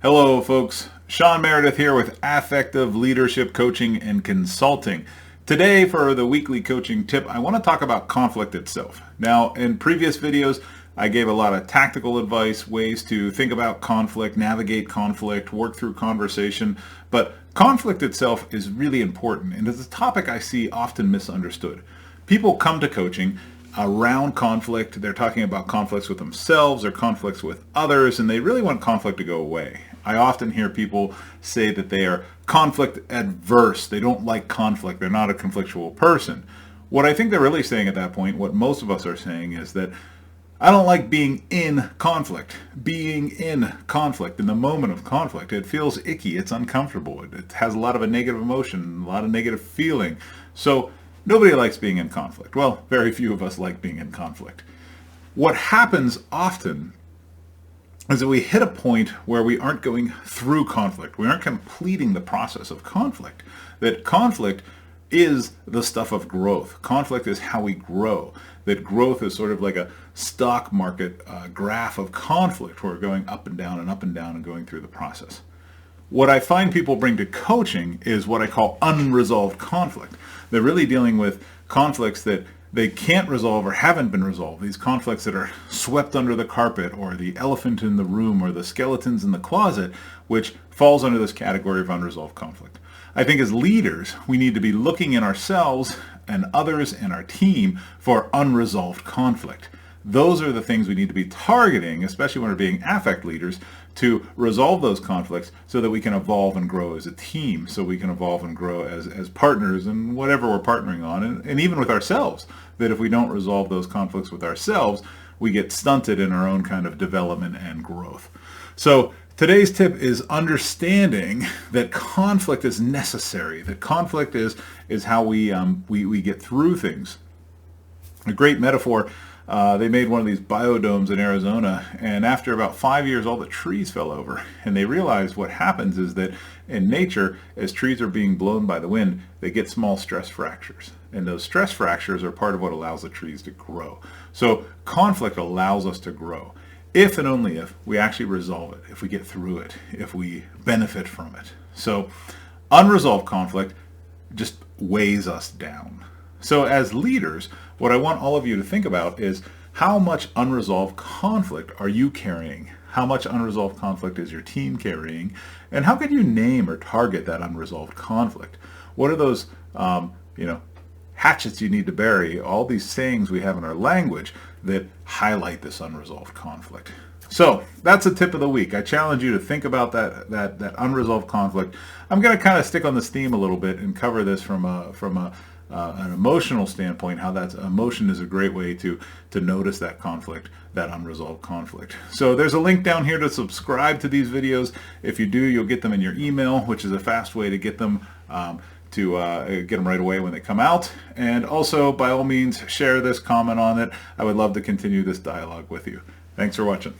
Hello folks, Shawn Meredith here with Affective Leadership Coaching and Consulting. Today for the weekly coaching tip, I want to talk about conflict itself. Now in previous videos, I gave a lot of tactical advice, ways to think about conflict, navigate conflict, work through conversation, but conflict itself is really important and it's a topic I see often misunderstood. People come to coaching around conflict. They're talking about conflicts with themselves or conflicts with others, and they really want conflict to go away. I often hear people say that they are conflict adverse. They don't like conflict. They're not a conflictual person. What I think they're really saying at that point, what most of us are saying, is that I don't like being in conflict. Being in conflict, in the moment of conflict, it feels icky. It's uncomfortable. It has a lot of a negative emotion, a lot of negative feeling. So nobody likes being in conflict. Well, very few of us like being in conflict. What happens often is that we hit a point where we aren't going through conflict. We aren't completing the process of conflict. That conflict is the stuff of growth. Conflict is how we grow. That growth is sort of like a stock market graph of conflict where we're going up and down and up and down and going through the process. What I find people bring to coaching is what I call unresolved conflict. They're really dealing with conflicts that they can't resolve or haven't been resolved. These conflicts that are swept under the carpet, or the elephant in the room, or the skeletons in the closet, which falls under this category of unresolved conflict. I think as leaders, we need to be looking in ourselves and others and our team for unresolved conflict. Those are the things we need to be targeting, especially when we're being affect leaders, to resolve those conflicts so that we can evolve and grow as a team, so we can evolve and grow as partners and whatever we're partnering on, and even with ourselves, that if we don't resolve those conflicts with ourselves, we get stunted in our own kind of development and growth. So today's tip is understanding that conflict is necessary, that conflict is how we get through things. A great metaphor, they made one of these biodomes in Arizona, and after about 5 years all the trees fell over, and they realized what happens is that in nature, as trees are being blown by the wind, they get small stress fractures, and those stress fractures are part of what allows the trees to grow. So conflict allows us to grow if and only if we actually resolve it, if we get through it, if we benefit from it. So unresolved conflict just weighs us down. So as leaders, what I want all of you to think about is how much unresolved conflict are you carrying? How much unresolved conflict is your team carrying? And how can you name or target that unresolved conflict? What are those, hatchets you need to bury, all these sayings we have in our language that highlight this unresolved conflict? So that's a tip of the week. I challenge you to think about that unresolved conflict. I'm going to kind of stick on this theme a little bit and cover this from an emotional standpoint, how that emotion is a great way to notice that conflict, that unresolved conflict. So there's a link down here to subscribe to these videos. If you do, you'll get them in your email, which is a fast way to get them get them right away when they come out. And also, by all means, share this, comment on it. I would love to continue this dialogue with you. Thanks for watching.